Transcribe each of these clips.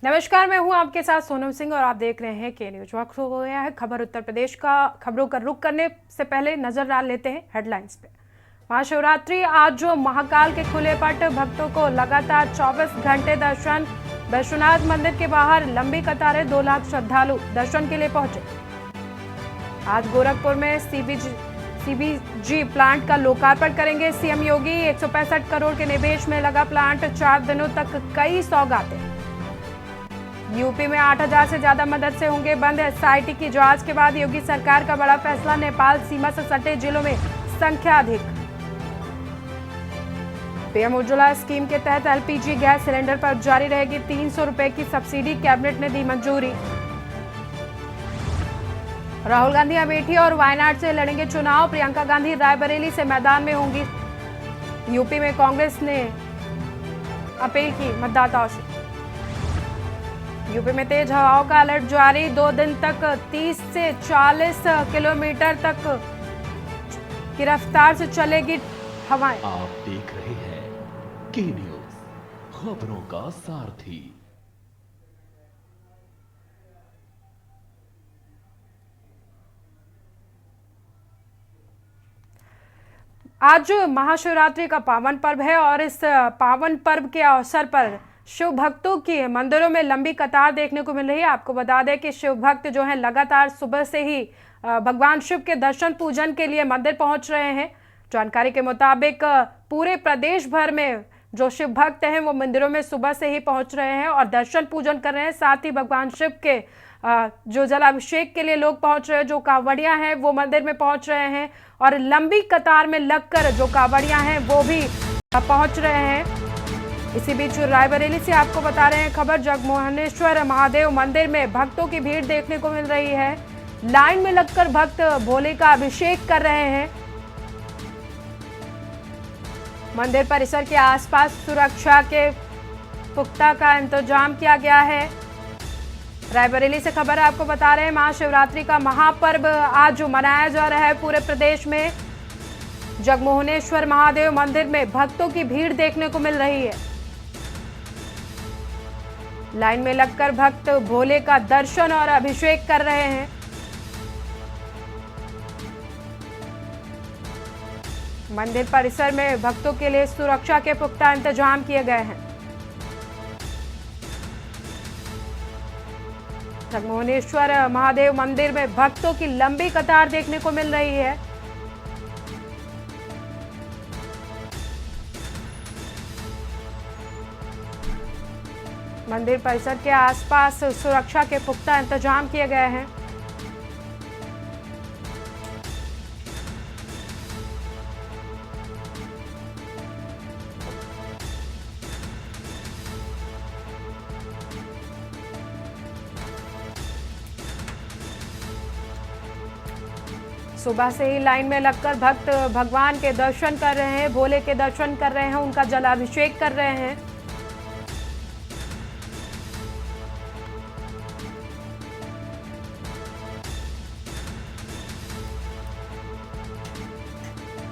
नमस्कार, मैं हूं आपके साथ सोनम सिंह और आप देख रहे हैं के न्यूज। वक्त हो गया है खबर उत्तर प्रदेश का। खबरों का रुख करने से पहले नजर डाल लेते हैं हेडलाइंस पे। महाशिवरात्रि आज जो महाकाल के खुले पट, भक्तों को लगातार 24 घंटे दर्शन। विश्वनाथ मंदिर के बाहर लंबी कतारें, 2 लाख श्रद्धालु दर्शन के लिए पहुंचे। आज गोरखपुर में सीबीजी प्लांट का लोकार्पण करेंगे सीएम योगी। 165 करोड़ के निवेश में लगा प्लांट, 4 दिनों तक कई सौगातें। यूपी में 8000 से ज्यादा मदद से होंगे बंद एसआईटी की जांच के बाद योगी सरकार का बड़ा फैसला। नेपाल सीमा से सटे जिलों में संख्या अधिक। पीएम उज्ज्वला स्कीम के तहत एलपीजी गैस सिलेंडर पर जारी रहेगी 300 रुपए की सब्सिडी, कैबिनेट ने दी मंजूरी। राहुल गांधी अमेठी और वायनाड से लड़ेंगे चुनाव। प्रियंका गांधी रायबरेली से मैदान में होंगी। यूपी में कांग्रेस ने अपील की मतदाताओं से। यूपी में तेज हवाओं का अलर्ट जारी, 2 दिन तक 30 से 40 किलोमीटर तक की रफ्तार से चलेगी हवाएं। आप देख रहे हैं के न्यूज, खबरों का सारथी। आज महाशिवरात्रि का पावन पर्व है और इस पावन पर्व के अवसर पर शिव भक्तों की मंदिरों में लंबी कतार देखने को मिल रही है। आपको बता दें कि शिव भक्त जो हैं लगातार सुबह से ही भगवान शिव के दर्शन पूजन के लिए मंदिर पहुंच रहे हैं। जानकारी के मुताबिक पूरे प्रदेश भर में जो शिव भक्त हैं वो मंदिरों में सुबह से ही पहुंच रहे हैं और दर्शन पूजन कर रहे हैं। साथ ही भगवान शिव के जो जलाभिषेक के लिए लोग पहुंच रहे हैं, जो कांवड़िया हैं वो मंदिर में पहुंच रहे हैं और लंबी कतार में लगकर जो कांवड़िया हैं वो भी पहुंच रहे हैं। इसी बीच रायबरेली से आपको बता रहे हैं खबर, जगमोहनेश्वर महादेव मंदिर में भक्तों की भीड़ देखने को मिल रही है। लाइन में लगकर भक्त भोले का अभिषेक कर रहे हैं। मंदिर परिसर के आसपास सुरक्षा के पुख्ता का इंतजाम किया गया है। रायबरेली से खबर आपको बता रहे हैं, महाशिवरात्रि का महापर्व आज मनाया जा रहा है पूरे प्रदेश में। जगमोहनेश्वर महादेव मंदिर में भक्तों की भीड़ देखने को मिल रही है। लाइन में लगकर भक्त भोले का दर्शन और अभिषेक कर रहे हैं। मंदिर परिसर में भक्तों के लिए सुरक्षा के पुख्ता इंतजाम किए गए हैं। जगमोहनेश्वर महादेव मंदिर में भक्तों की लंबी कतार देखने को मिल रही है। मंदिर परिसर के आसपास सुरक्षा के पुख्ता इंतजाम किए गए हैं। सुबह से ही लाइन में लगकर भक्त भगवान के दर्शन कर रहे हैं, भोले के दर्शन कर रहे हैं, उनका जलाभिषेक कर रहे हैं।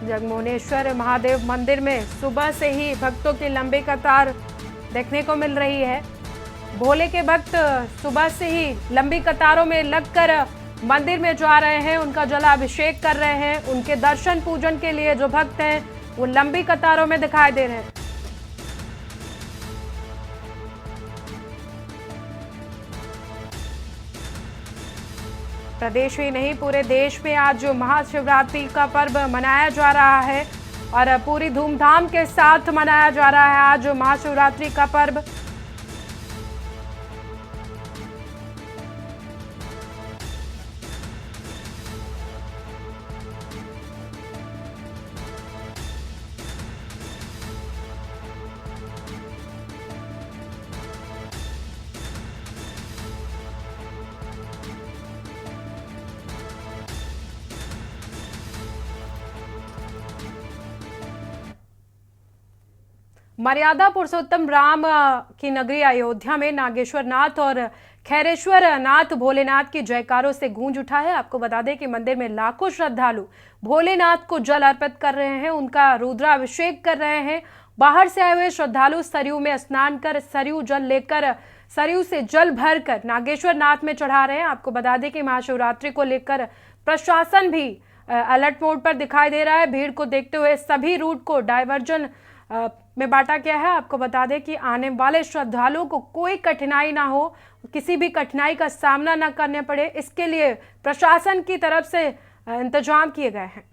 जगमोहनेश्वर महादेव मंदिर में सुबह से ही भक्तों की लंबी कतार देखने को मिल रही है। भोले के भक्त सुबह से ही लंबी कतारों में लगकर मंदिर में जा रहे हैं, उनका जलाभिषेक कर रहे हैं। उनके दर्शन पूजन के लिए जो भक्त हैं वो लंबी कतारों में दिखाई दे रहे हैं। प्रदेश ही नहीं पूरे देश में आज महाशिवरात्रि का पर्व मनाया जा रहा है और पूरी धूमधाम के साथ मनाया जा रहा है आज महाशिवरात्रि का पर्व। मर्यादा पुरुषोत्तम राम की नगरी अयोध्या में नागेश्वर नाथ और खैरेश्वर नाथ भोलेनाथ की जयकारों से गूंज उठा है। आपको बता दें कि मंदिर में लाखों श्रद्धालु भोलेनाथ को जल अर्पित कर रहे हैं, उनका रुद्राभिषेक कर रहे हैं। बाहर से आए हुए श्रद्धालु सरयू में स्नान कर सरयू जल लेकर सरयू से जल भरकर नागेश्वर नाथ में चढ़ा रहे हैं। आपको बता दें कि महाशिवरात्रि को लेकर प्रशासन भी अलर्ट मोड पर दिखाई दे रहा है। भीड़ को देखते हुए सभी रूट को डायवर्जन में बांटा गया है। आपको बता दें कि आने वाले श्रद्धालुओं को कोई कठिनाई ना हो, किसी भी कठिनाई का सामना न करने पड़े, इसके लिए प्रशासन की तरफ से इंतजाम किए गए हैं।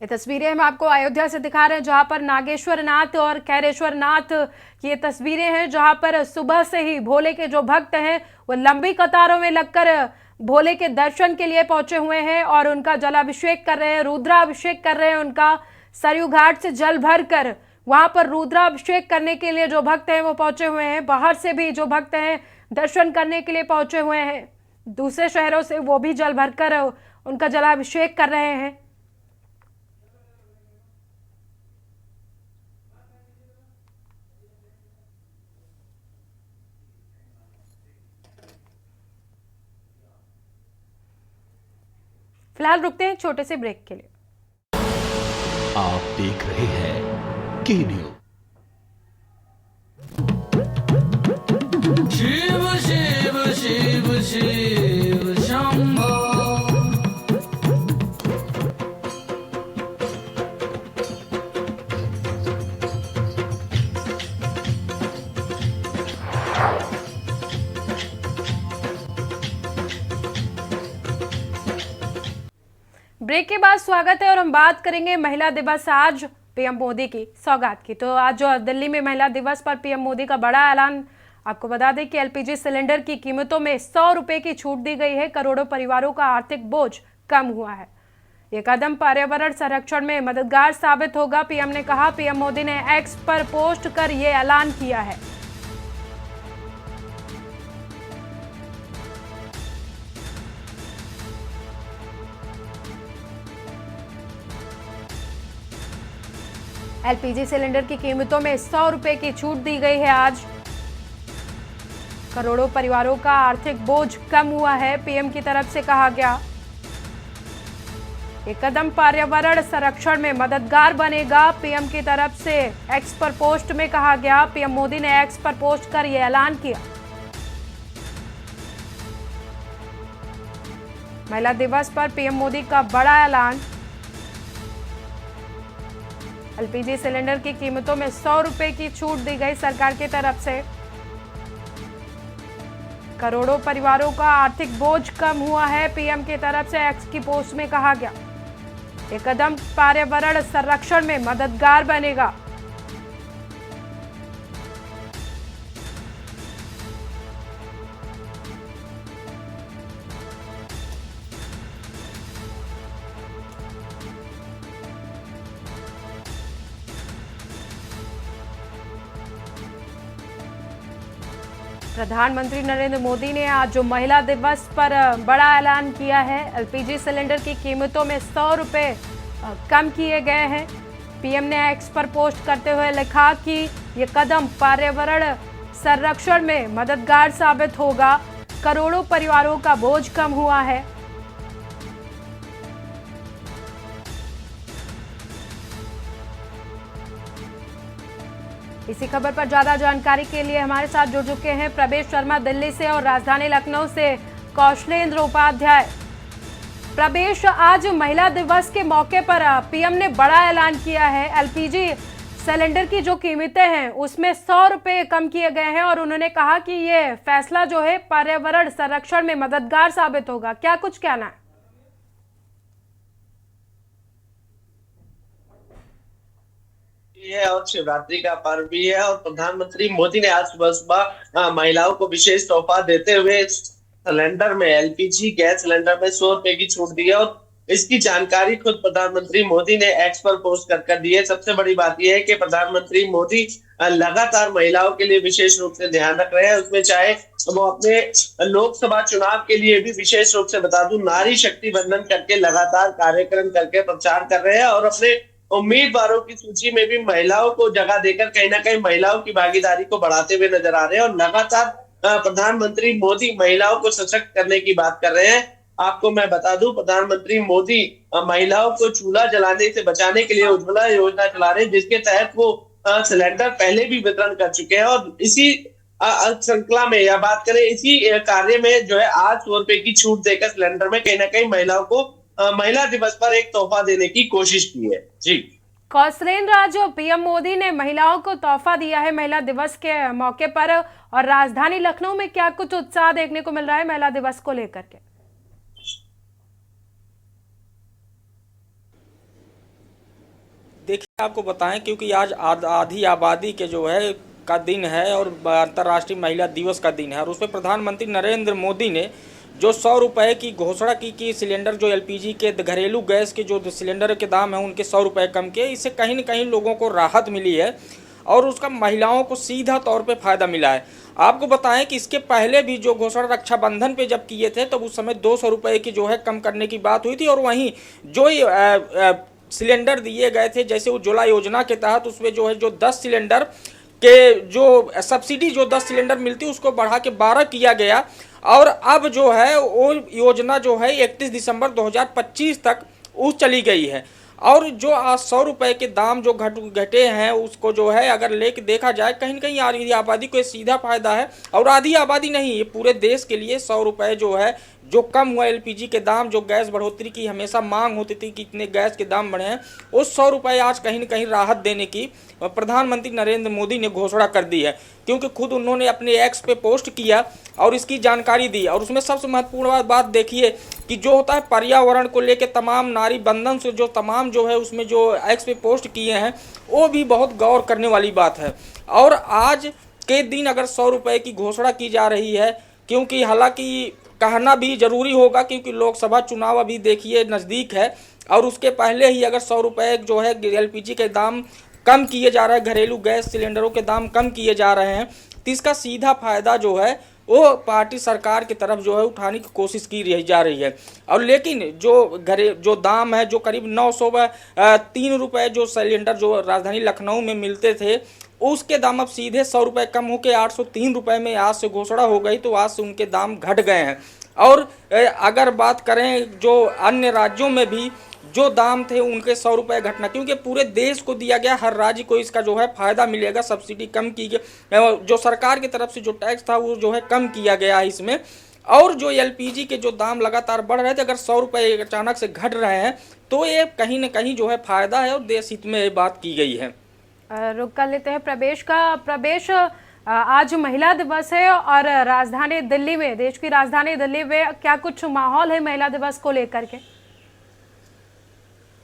ये तस्वीरें हम आपको अयोध्या से दिखा रहे हैं, जहां पर नागेश्वर नाथ और खैरेश्वर नाथ की ये तस्वीरें हैं, जहां पर सुबह से ही भोले के जो भक्त हैं वो लंबी कतारों में लगकर भोले के दर्शन के लिए पहुंचे हुए हैं और उनका जलाभिषेक कर रहे हैं, रुद्राभिषेक कर रहे हैं। उनका सरयू घाट से जल भर कर वहां पर रुद्राभिषेक करने के लिए जो भक्त हैं वो पहुंचे हुए हैं। बाहर से भी जो भक्त हैं दर्शन करने के लिए पहुंचे हुए हैं, दूसरे शहरों से वो भी जल भरकर उनका जलाभिषेक कर रहे हैं। फिलहाल रुकते हैं छोटे से ब्रेक के लिए। आप देख रहे हैं के न्यूज। शिव शिव शिव शिव शंभो। ब्रेक के बाद स्वागत है और हम बात करेंगे महिला दिवस आज पीएम मोदी की सौगात की। तो आज जो दिल्ली में महिला दिवस पर पीएम मोदी का बड़ा ऐलान, आपको बता दें कि एलपीजी सिलेंडर की कीमतों में 100 रुपए की छूट दी गई है। करोड़ों परिवारों का आर्थिक बोझ कम हुआ है। ये कदम पर्यावरण संरक्षण में मददगार साबित होगा, पीएम ने कहा। पीएम मोदी ने एक्स पर पोस्ट कर ये ऐलान किया है। एलपीजी सिलेंडर की कीमतों में 100 रुपए की छूट दी गई है आज। करोड़ों परिवारों का आर्थिक बोझ कम हुआ है, पीएम की तरफ से कहा गया। ये कदम पर्यावरण संरक्षण में मददगार बनेगा, पीएम की तरफ से एक्स पर पोस्ट में कहा गया। पीएम मोदी ने एक्स पर पोस्ट कर यह ऐलान किया। महिला दिवस पर पीएम मोदी का बड़ा ऐलान। एलपीजी सिलेंडर की कीमतों में 100 रुपए की छूट दी गई सरकार की तरफ से। करोड़ों परिवारों का आर्थिक बोझ कम हुआ है, पीएम की तरफ से एक्स की पोस्ट में कहा गया। ये कदम पर्यावरण संरक्षण में मददगार बनेगा। प्रधानमंत्री नरेंद्र मोदी ने आज जो महिला दिवस पर बड़ा ऐलान किया है, एलपीजी सिलेंडर की कीमतों में 100 रुपए कम किए गए हैं। पीएम ने एक्स पर पोस्ट करते हुए लिखा कि ये कदम पर्यावरण संरक्षण में मददगार साबित होगा। करोड़ों परिवारों का बोझ कम हुआ है। इसी खबर पर ज्यादा जानकारी के लिए हमारे साथ जुड़ चुके हैं प्रवेश शर्मा दिल्ली से और राजधानी लखनऊ से कौशलेंद्र उपाध्याय। प्रवेश, आज महिला दिवस के मौके पर पीएम ने बड़ा ऐलान किया है। एलपीजी सिलेंडर की जो कीमतें हैं उसमें 100 रुपए कम किए गए हैं और उन्होंने कहा कि ये फैसला जो है पर्यावरण संरक्षण में मददगार साबित होगा। क्या कुछ कहना है? है और शिवरात्रि का पर्व भी है और प्रधानमंत्री मोदी ने आज सुबह सुबह महिलाओं को विशेष तोहफा देते हुए सिलेंडर में एलपीजी गैस सिलेंडर में 100 रुपए की छूट दी है और इसकी जानकारी खुद प्रधानमंत्री मोदी ने एक्स पर पोस्ट कर दी है। सबसे बड़ी बात यह है कि प्रधानमंत्री मोदी लगातार महिलाओं के लिए विशेष रूप से ध्यान रख रहे हैं। उसमें चाहे वो अपने लोकसभा चुनाव के लिए भी विशेष रूप से बता दूं, नारी शक्ति बंधन करके लगातार कार्यक्रम करके प्रचार कर रहे हैं और अपने उम्मीदवारों की सूची में भी महिलाओं को जगह देकर कहीं ना कहीं महिलाओं की भागीदारी को बढ़ाते हुए नजर आ रहे हैं और लगातार प्रधानमंत्री मोदी महिलाओं को सशक्त करने की बात कर रहे हैं। आपको मैं बता दूं, प्रधानमंत्री मोदी महिलाओं को चूल्हा जलाने से बचाने के लिए उज्ज्वला योजना चला रहे हैं, जिसके तहत वो सिलेंडर पहले भी वितरण कर चुके हैं। और इसी श्रृंखला में या बात करें इसी कार्य में जो है आज 100 रुपए की छूट देकर सिलेंडर में कहीं ना कहीं महिलाओं को महिला दिवस पर एक तोहफा देने की कोशिश की है। जी कौशलेंद्र, आज पीएम मोदी ने महिलाओं को तोहफा दिया है महिला दिवस के मौके पर, और राजधानी लखनऊ में क्या कुछ उत्साह देखने को मिल रहा है महिला दिवस को लेकर के? देखिए, आपको बताएं, क्योंकि आज आधी आबादी के जो है का दिन है और अंतर्राष्ट्रीय महिला दिवस का दिन है, और उस पर प्रधानमंत्री नरेंद्र मोदी ने जो 100 रुपये की घोषणा की कि सिलेंडर जो एलपीजी के घरेलू गैस के जो सिलेंडर के दाम है उनके 100 रुपये कम किए। इससे कहीं न कहीं लोगों को राहत मिली है और उसका महिलाओं को सीधा तौर पे फ़ायदा मिला है। आपको बताएं कि इसके पहले भी जो घोषणा रक्षाबंधन पे जब किए थे तब उस समय 200 रुपये की जो है कम करने की बात हुई थी, और वहीं जो सिलेंडर दिए गए थे जैसे उज्ज्वला योजना के तहत उसमें जो है जो 10 सिलेंडर के जो सब्सिडी जो 10 सिलेंडर मिलती उसको बढ़ा के 12 किया गया, और अब जो है वो योजना जो है 31 दिसंबर 2025 तक उस चली गई है। और जो आज 100 रुपये के दाम जो घटे हैं उसको जो है अगर लेके देखा जाए कहीं न कहीं आधी आबादी को सीधा फायदा है, और आधी आबादी नहीं, ये पूरे देश के लिए 100 रुपये जो है जो कम हुआ एलपीजी के दाम, जो गैस बढ़ोतरी की हमेशा मांग होती थी कि इतने गैस के दाम बढ़े हैं, उस 100 रुपये आज कहीं न कहीं राहत देने की प्रधानमंत्री नरेंद्र मोदी ने घोषणा कर दी है, क्योंकि खुद उन्होंने अपने एक्स पे पोस्ट किया और इसकी जानकारी दी। और उसमें सबसे महत्वपूर्ण बात देखिए कि जो होता है पर्यावरण को लेकर तमाम नारी बंधन से जो तमाम जो है उसमें जो एक्स पे पोस्ट किए हैं वो भी बहुत गौर करने वाली बात है। और आज के दिन अगर 100 रुपये की घोषणा की जा रही है, क्योंकि हालांकि कहना भी जरूरी होगा क्योंकि लोकसभा चुनाव अभी देखिए नज़दीक है, और उसके पहले ही अगर 100 रुपये जो है एलपीजी के दाम कम किए जा रहे हैं, घरेलू गैस सिलेंडरों के दाम कम किए जा रहे हैं, तो इसका सीधा फायदा जो है वो पार्टी सरकार की तरफ जो है उठाने की कोशिश की जा रही है। और लेकिन जो दाम है जो करीब 903 रुपये जो सिलेंडर जो राजधानी लखनऊ में मिलते थे उसके दाम अब सीधे 100 रुपये कम होकर 803 रुपये में आज से घोषणा हो गई, तो आज से उनके दाम घट गए हैं। और अगर बात करें जो अन्य राज्यों में भी जो दाम थे उनके 100 रुपये घटना, क्योंकि पूरे देश को दिया गया, हर राज्य को इसका जो है फायदा मिलेगा, सब्सिडी कम की गई, जो सरकार की तरफ से जो टैक्स था वो जो है कम किया गया है इसमें। और जो एलपीजी के जो दाम लगातार बढ़ रहे थे, अगर 100 रुपये अचानक से घट रहे हैं तो ये कहीं ना कहीं जो है फायदा है और देश हित में ये बात की गई है। रुक कर लेते हैं प्रवेश का। प्रवेश, आज महिला दिवस है और राजधानी दिल्ली में, देश की राजधानी दिल्ली में क्या कुछ माहौल है महिला दिवस को लेकर के?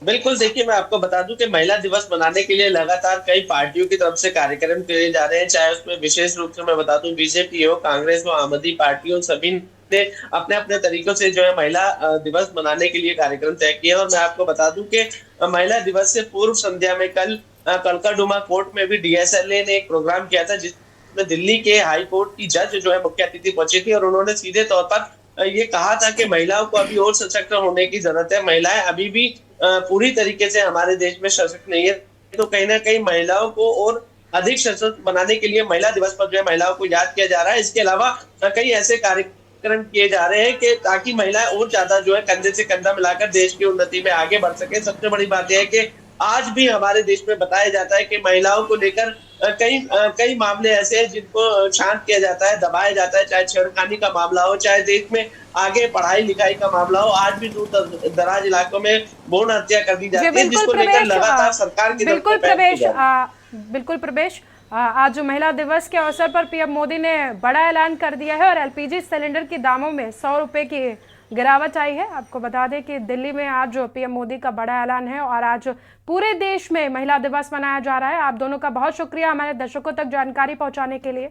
बिल्कुल, देखिए मैं आपको बता दूं कि महिला दिवस मनाने के लिए लगातार कई पार्टियों की तरफ से कार्यक्रम किए जा रहे हैं, चाहे उसमें विशेष रूप से मैं बता दूं बीजेपी हो, कांग्रेस हो, आम आदमी पार्टी हो, सभी ने अपने अपने तरीकों से जो है महिला दिवस मनाने के लिए कार्यक्रम तय किए। और मैं आपको बता दूं कि महिला दिवस से पूर्व संध्या में कल कलकाडुमा कोर्ट में भी डीएसएलए ने एक प्रोग्राम किया था, जिसमें दिल्ली के हाई कोर्ट की जज जो है मुख्य अतिथि पहुंची थी, और उन्होंने सीधे तौर पर ये कहा था कि महिलाओं को अभी और सशक्त होने की जरूरत है, महिलाएं अभी भी पूरी तरीके से हमारे देश में सशक्त नहीं है, तो कहीं ना कहीं महिलाओं को और अधिक सशक्त बनाने के लिए महिला दिवस पर जो है महिलाओं को याद किया जा रहा है। इसके अलावा कई ऐसे कार्यक्रम किए जा रहे हैं कि ताकि महिलाएं और ज्यादा जो है कंधे से कंधा मिलाकर देश की उन्नति में आगे बढ़ सके। सबसे बड़ी बात यह है कि आज भी हमारे देश में बताया जाता है कि महिलाओं को लेकर कई मामले ऐसे हैं जिनको शांत किया जाता है, दबाया जाता है, चाहे छेड़खानी का मामला हो, चाहे देश में आगे पढ़ाई लिखाई का मामला हो। आज भी दूर दराज इलाकों में भ्रूण हत्या कर दी जाती है, जिसको लेकर लगातार सरकार की बिल्कुल प्रवेश, आज महिला दिवस के अवसर पर पीएम मोदी ने बड़ा ऐलान कर दिया है और एलपीजी सिलेंडर के दामों में 100 रुपये की गिरावट आई है। आपको बता दें कि दिल्ली में आज पीएम मोदी का बड़ा ऐलान है और आज पूरे देश में महिला दिवस मनाया जा रहा है। आप दोनों का बहुत शुक्रिया हमारे दर्शकों तक जानकारी पहुंचाने के लिए।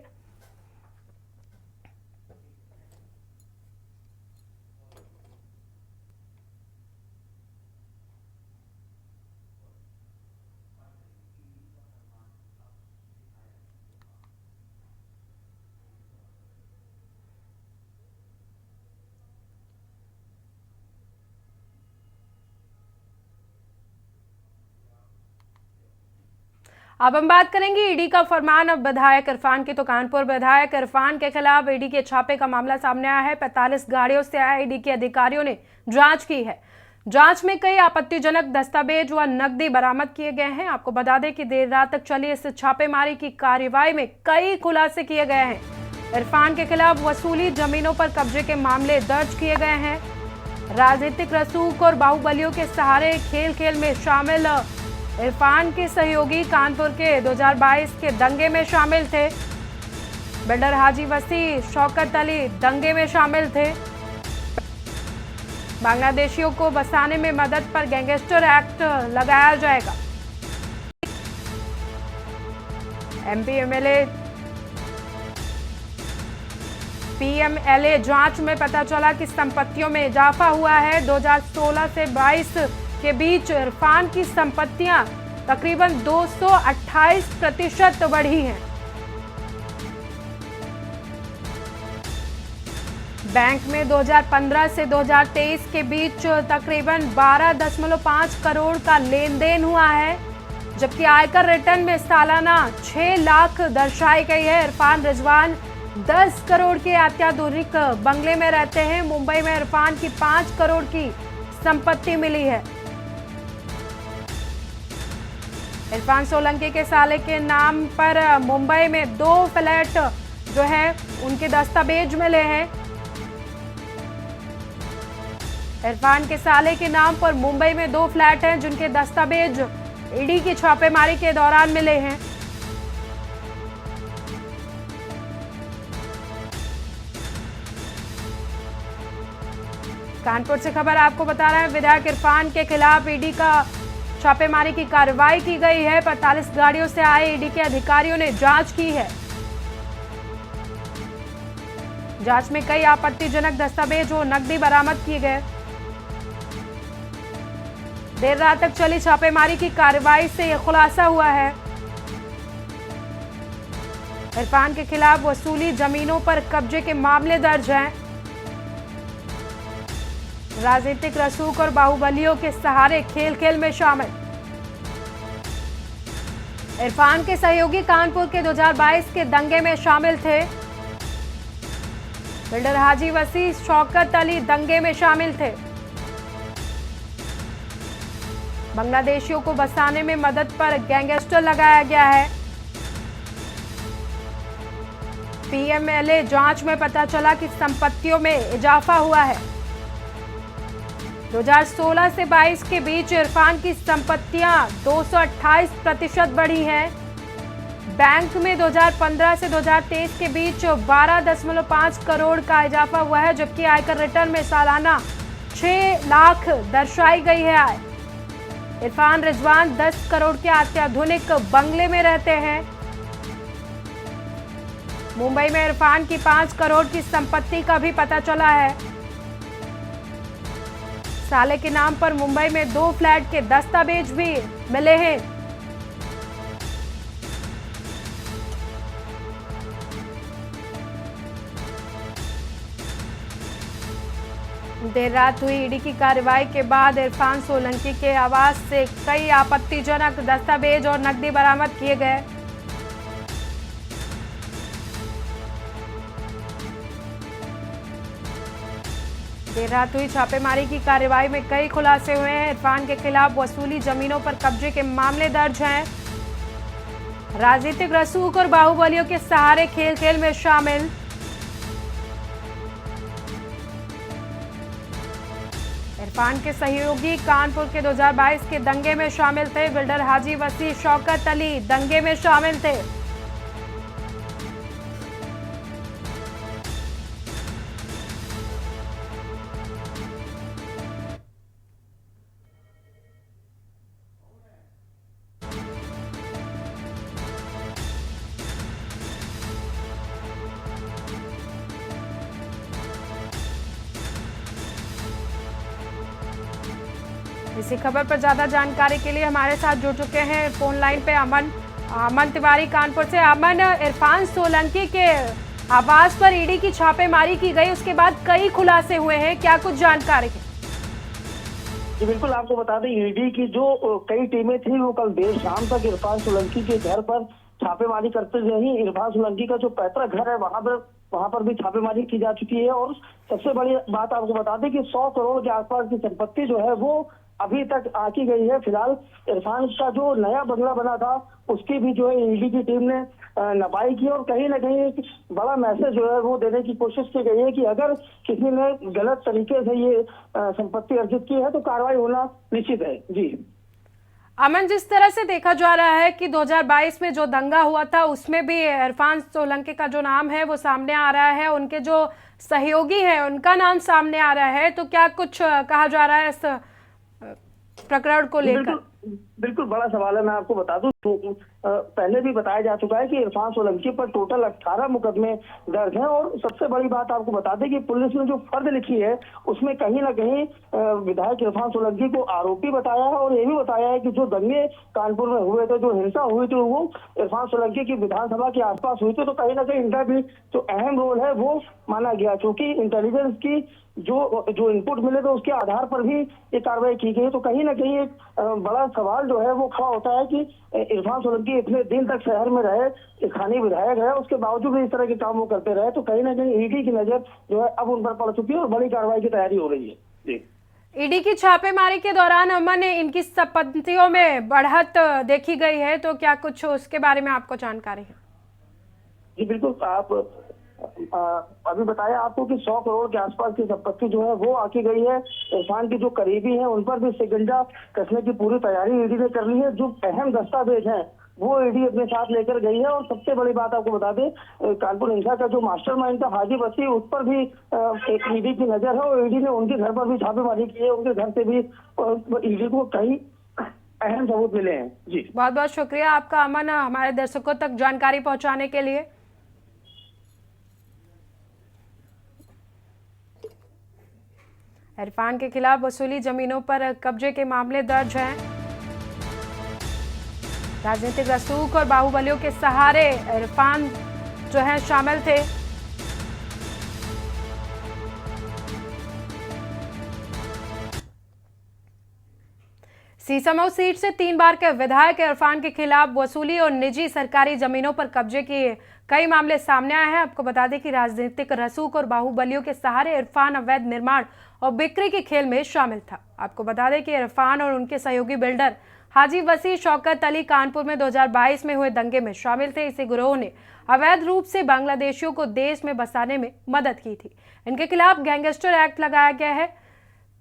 अब हम बात करेंगे ईडी का फरमान। अब विधायक इरफान की तो कानपुर विधायक इरफान के खिलाफ ईडी के छापे का मामला सामने आया है। 45 गाड़ियों से आए ईडी के अधिकारियों ने जांच की है। जांच में कई आपत्तिजनक दस्तावेज व नकदी बरामद किए गए हैं। आपको बता दें कि देर रात तक चली इस छापेमारी की कार्रवाई में कई खुलासे किए गए हैं। इरफान के खिलाफ वसूली, जमीनों पर कब्जे के मामले दर्ज किए गए हैं। राजनीतिक रसूख और बाहुबलियों के सहारे खेल खेल में शामिल इरफान के सहयोगी कानपुर के 2022 के दंगे में शामिल थे। बिल्डर हाजी वसी, शौकत अली दंगे में शामिल थे। बांग्लादेशियों को बसाने में मदद पर गैंगस्टर एक्ट लगाया जाएगा। एमपी एमएलए पीएमएलए जांच में पता चला कि संपत्तियों में इजाफा हुआ है। 2016 से 22 के बीच इरफान की संपत्तियां तकरीबन 228% बढ़ी हैं। बैंक में 2015 से 2023 के बीच तकरीबन 12.5 करोड़ का लेन देन हुआ है, जबकि आयकर रिटर्न में सालाना 6 लाख दर्शाई गई है। इरफान रिजवान 10 करोड़ के अत्याधुनिक बंगले में रहते हैं। मुंबई में इरफान की 5 करोड़ की संपत्ति मिली है। इरफान सोलंकी के साले के नाम पर मुंबई में 2 फ्लैट जो है उनके दस्तावेज मिले हैं। इरफान के साले के नाम पर मुंबई में 2 फ्लैट हैं जिनके दस्तावेज ईडी की छापेमारी के दौरान मिले हैं। कानपुर से खबर आपको बता रहे हैं, विधायक इरफान के खिलाफ ईडी का छापेमारी की कार्रवाई की गई है। 45 गाड़ियों से आए ईडी के अधिकारियों ने जांच की है। जांच में कई आपत्तिजनक दस्तावेज और नकदी बरामद किए गए। देर रात तक चली छापेमारी की कार्रवाई से यह खुलासा हुआ है। इरफान के खिलाफ वसूली, जमीनों पर कब्जे के मामले दर्ज हैं। राजनीतिक रसूख और बाहुबलियों के सहारे खेल खेल में शामिल इरफान के सहयोगी कानपुर के 2022 के दंगे में शामिल थे। बिल्डर हाजी वसी, शौकत अली दंगे में शामिल थे। बांग्लादेशियों को बसाने में मदद पर गैंगस्टर लगाया गया है। पीएमएलए जांच में पता चला कि संपत्तियों में इजाफा हुआ है। 2016 से 22 के बीच इरफान की संपत्तियां 228% बढ़ी हैं। बैंक में 2015 से 2023 के बीच 12.5 करोड़ का इजाफा हुआ है, जबकि आयकर रिटर्न में सालाना 6 लाख दर्शाई गई है आय। इरफान रिजवान 10 करोड़ के अत्याधुनिक बंगले में रहते हैं। मुंबई में इरफान की 5 करोड़ की संपत्ति का भी पता चला है। साले के नाम पर मुंबई में 2 फ्लैट के दस्तावेज भी मिले हैं। देर रात हुई ईडी की कार्रवाई के बाद इरफान सोलंकी के आवास से कई आपत्तिजनक दस्तावेज और नकदी बरामद किए गए। देर रात हुई छापेमारी की कार्रवाई में कई खुलासे हुए हैं। इरफान के खिलाफ वसूली, जमीनों पर कब्जे के मामले दर्ज हैं। राजनीतिक रसूख और बाहुबलियों के सहारे खेल खेल में शामिल इरफान के सहयोगी कानपुर के 2022 के दंगे में शामिल थे। बिल्डर हाजी वसी, शौकत अली दंगे में शामिल थे। इसी खबर पर ज्यादा जानकारी के लिए हमारे साथ जुड़ चुके हैं फोन लाइन पे अमन तिवारी कानपुर से। अमन, इरफान सोलंकी के आवास पर ईडी की छापेमारी की गई, उसके बाद कई खुलासे हुए हैं, क्या कुछ जानकारी है? जी बिल्कुल, आपको बता दें ईडी की जो कई टीमें थी वो कल देर शाम तक इरफान सोलंकी के घर पर छापेमारी करते रही। इरफान सोलंकी का जो पैतृक घर है वहां पर भी छापेमारी की जा चुकी है। और सबसे बड़ी बात आपको बता दें कि 100 करोड़ के आसपास की संपत्ति जो है वो अभी तक आकी गई है। फिलहाल इरफान का जो नया बंगला बना था उसकी भी जो है ईडी की टीम ने नपाई की और कहीं ना कहीं एक बड़ा मैसेज जो है वो देने की कोशिश की गई है कि अगर किसी ने गलत तरीके से ये संपत्ति अर्जित की है तो कार्रवाई होना निश्चित है। जी अमन, जिस तरह से देखा जा रहा है कि 2022 में जो दंगा हुआ था उसमें भी इरफान सोलंकी का जो नाम है वो सामने आ रहा है, उनके जो सहयोगी हैं उनका नाम सामने आ रहा है, तो क्या कुछ कहा जा रहा है इस प्रकरण को लेकर? बिल्कुल बड़ा सवाल है। मैं आपको बता दूं तो पहले भी बताया जा चुका है कि इरफान सोलंकी पर टोटल 18 मुकदमे दर्ज हैं। और सबसे बड़ी बात आपको बता दें कि पुलिस ने जो फर्द लिखी है उसमें कहीं ना कहीं विधायक इरफान सोलंकी को आरोपी बताया है और ये भी बताया है कि जो दंगे कानपुर में हुए थे, जो हिंसा हुई थी, वो इरफान सोलंकी की विधानसभा के आसपास हुई थी। तो कहीं ना कहीं इनका भी जो अहम रोल है वो माना गया, क्योंकि इंटेलिजेंस की जो इनपुट मिले तो उसके आधार पर भी ये कार्रवाई की गई। तो कहीं ना कहीं एक बड़ा सवाल जो है वो खड़ा होता है कि इरफान सोलंकी इतने दिन तक शहर में रहे, स्थानीय विधायक है, उसके बावजूद भी इस तरह के काम वो करते रहे, तो कहीं ना कहीं ईडी की नजर जो है अब उन पर पड़ चुकी है और बड़ी कार्रवाई की तैयारी हो रही है। जी ईडी की छापेमारी के दौरान अमन इनकी संपत्तियों में बढ़त देखी गई है, तो क्या कुछ उसके बारे में आपको जानकारी है? जी बिल्कुल, आप अभी बताया आपको कि 100 करोड़ के आसपास की संपत्ति जो है वो आकी गई है। इरफान के जो करीबी हैं उन पर भी शिकंजा कसने की पूरी तैयारी ईडी ने कर ली है। जो अहम दस्तावेज हैं वो ईडी अपने साथ लेकर गई है। और सबसे बड़ी बात आपको बता दें, कानपुर हिंसा का जो मास्टरमाइंड था हाजी बसी, उस पर भी एक ईडी की नजर है और ईडी ने उनके घर पर भी छापेमारी की है। उनके घर से भी ईडी को कई अहम सबूत मिले हैं। जी बहुत बहुत शुक्रिया आपका अमन, हमारे दर्शकों तक जानकारी पहुंचाने के लिए। इरफान के खिलाफ वसूली जमीनों पर कब्जे के मामले दर्ज हैं। राजनीतिक रसूख और बाहुबलियों के सहारे इरफान जो है शामिल थे। सीसमऊ सीट से 3 बार के विधायक इरफान के खिलाफ वसूली और निजी सरकारी जमीनों पर कब्जे के कई मामले सामने आए हैं। आपको बता दें कि राजनीतिक रसूख और बाहुबलियों के सहारे इरफान अवैध निर्माण और बिक्री के खेल में शामिल था। आपको बता दें कि इरफान और उनके सहयोगी बिल्डर हाजी वसी शौकत अली कानपुर में 2022 में हुए दंगे में शामिल थे। इसी गिरोह ने अवैध रूप से बांग्लादेशियों को देश में बसाने में मदद की थी। इनके खिलाफ गैंगस्टर एक्ट लगाया गया है।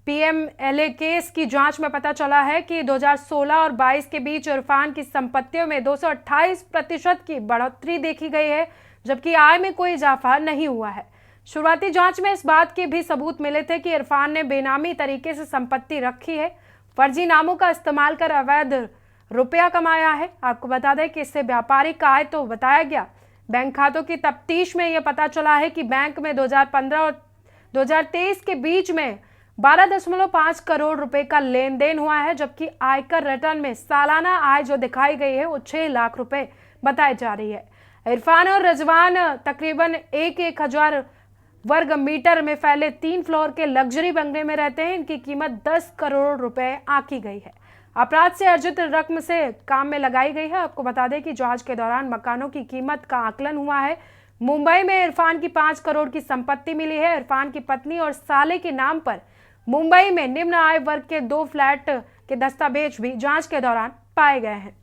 पीएमएलए केस की जांच में पता चला है कि 2016 और 22 के बीच इरफान की संपत्तियों में 228% की बढ़ोतरी देखी गई है, जबकि आय में कोई इजाफा नहीं हुआ है। शुरुआती जांच में इस बात के भी सबूत मिले थे कि इरफान ने बेनामी तरीके से संपत्ति रखी है, फर्जी नामों का इस्तेमाल कर अवैध रुपया कमाया है। आपको बता दें कि इससे व्यापारिक आय तो बताया गया। बैंक खातों की तफ्तीश में यह पता चला है कि बैंक में 2015 और 2023 के बीच में 12.5 करोड़ रुपए का लेन देन हुआ है, जबकि आयकर रिटर्न में सालाना आय जो दिखाई गई है वो 6 लाख रुपए बताई जा रही है। इरफान और रिजवान तकरीबन 1,000 वर्ग मीटर में फैले 3 फ्लोर के लग्जरी बंगले में रहते हैं। इनकी कीमत 10 करोड़ रुपए आंकी गई है। अपराध से अर्जित रकम से काम में लगाई गई है। आपको बता दें कि जांच के दौरान मकानों की कीमत का आकलन हुआ है। मुंबई में इरफान की 5 करोड़ की संपत्ति मिली है। इरफान की पत्नी और साले के नाम पर मुंबई में निम्न आय वर्ग के 2 फ्लैट के दस्तावेज भी जांच के दौरान पाए गए हैं।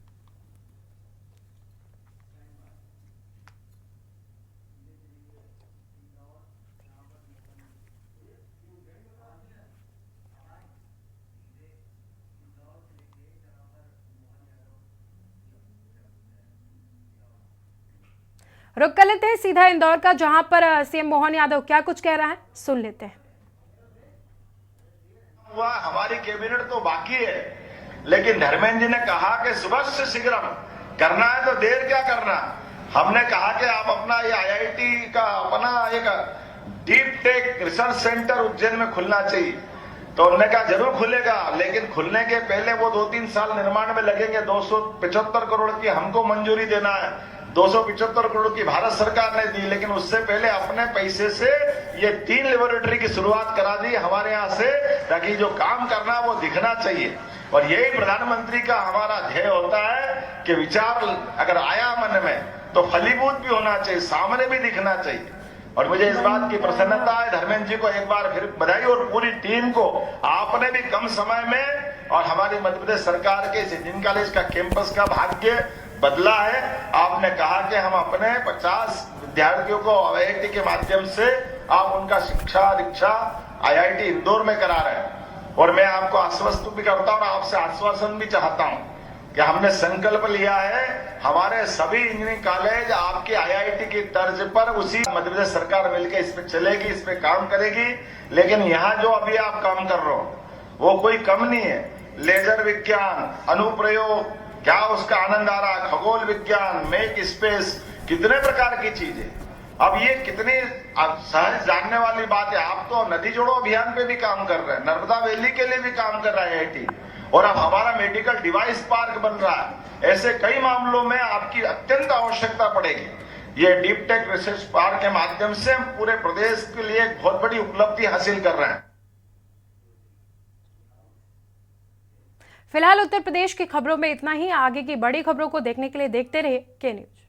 रुक कर लेते हैं सीधा इंदौर का, जहां पर सीएम मोहन यादव क्या कुछ कह रहा है, सुन लेते हैं। हमारी कैबिनेट तो बाकी है, लेकिन धर्मेंद्र जी ने कहा कि सुबह से शीघ्र करना है तो देर क्या करना। हमने कहा कि आप अपना ये आईआईटी का अपना एक deep tech research centre Ujjain में खुलना चाहिए। तो उन्होंने कहा जरूर खुलेगा, लेकिन खुलने के पहले वो 2-3 साल निर्माण में लगेंगे। 275 करोड़ की हमको मंजूरी देना है, 275 करोड़ की भारत सरकार ने दी, लेकिन उससे पहले अपने पैसे से ये 3 लेबोरेटरी की शुरुआत करा दी हमारे यहाँ से, ताकि जो काम करना है वो दिखना चाहिए। और यही प्रधानमंत्री का हमारा ध्येय होता है कि विचार अगर आया मन में तो फलीभूत भी होना चाहिए, सामने भी दिखना चाहिए। और मुझे इस बात की प्रसन्नता है, धर्मेंद्र जी को एक बार फिर बधाई, और पूरी टीम को। आपने भी कम समय में और हमारी मध्य प्रदेश सरकार के इस इंजीनियरिंग कॉलेज का कैंपस का भाग्य बदला है। आपने कहा कि हम अपने 50 विद्यार्थियों को IIT के माध्यम से आप उनका शिक्षा दीक्षा IIT इंदौर में करा रहे हैं। और मैं आपको आश्वस्त भी करता हूं और आपसे आश्वासन भी चाहता हूं कि हमने संकल्प लिया है, हमारे सभी इंजीनियरिंग कॉलेज आपके IIT की तर्ज पर उसी मध्य प्रदेश सरकार मिलकर इस पे चलेगी, इस पे काम करेगी। लेकिन यहाँ जो अभी आप काम कर रहे हो वो कोई कम नहीं है। लेजर विज्ञान, अनुप्रयोग, क्या उसका आनंद आ रहा है, खगोल विज्ञान, मेक स्पेस, कितने प्रकार की चीजें। अब ये कितनी सहज जानने वाली बात है। आप तो नदी जोड़ो अभियान पे भी काम कर रहे हैं, नर्मदा वैली के लिए भी काम कर रहा है IIT, और अब हमारा मेडिकल डिवाइस पार्क बन रहा है। ऐसे कई मामलों में आपकी अत्यंत आवश्यकता पड़ेगी। ये डीप टेक रिसर्च पार्क के माध्यम से हम पूरे प्रदेश के लिए एक बहुत बड़ी उपलब्धि हासिल कर रहे हैं। फिलहाल उत्तर प्रदेश की खबरों में इतना ही। आगे की बड़ी खबरों को देखने के लिए देखते रहिए के न्यूज।